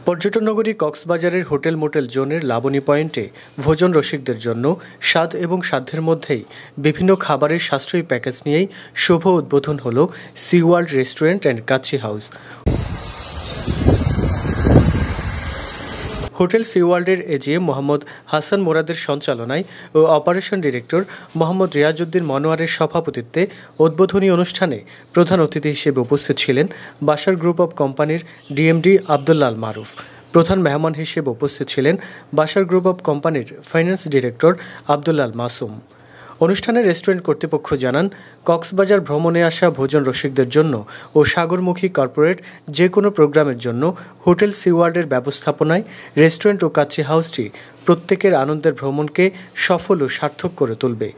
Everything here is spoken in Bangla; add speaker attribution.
Speaker 1: পর্যটন নগরী কক্সবাজারের হোটেল মোটেল জোনের লাবণী পয়েন্টে ভোজন রসিকদের জন্য স্বাদ এবং সাধ্যের মধ্যেই বিভিন্ন খাবারের সাশ্রয়ী প্যাকেজ নিয়েই শুভ উদ্বোধন হলো sea world restaurant and Kacchi house. Hotel sea ওয়ার্ল্ডের এজিএম মোহাম্মদ হাসান মোরাদের সঞ্চালনায় ও অপারেশন ডিরেক্টর মোহাম্মদ রিয়াজউদ্দিন মনোয়ারের সভাপতিত্বে উদ্বোধনী অনুষ্ঠানে প্রধান অতিথি হিসেবে উপস্থিত ছিলেন বাশার গ্রুপ অব কোম্পানির ডিএমডি আব্দুল্লাহ আল মারুফ। প্রধান মেহমান হিসেবে উপস্থিত ছিলেন বাশার গ্রুপ অব কোম্পানির ফাইন্যান্স ডিরেক্টর আব্দুল্লাহ আল মাসুম। অনুষ্ঠানে রেস্টুরেন্ট কর্তৃপক্ষ জানান, কক্সবাজার ভ্রমণে আসা ভোজন রসিকদের জন্য ও সাগরমুখী কর্পোরেট যে কোনো প্রোগ্রামের জন্য হোটেল সি ওয়ার্ল্ডের ব্যবস্থাপনায় রেস্টুরেন্ট ও কাচ্চি হাউসটি প্রত্যেকের আনন্দের ভ্রমণকে সফল ও সার্থক করে তুলবে।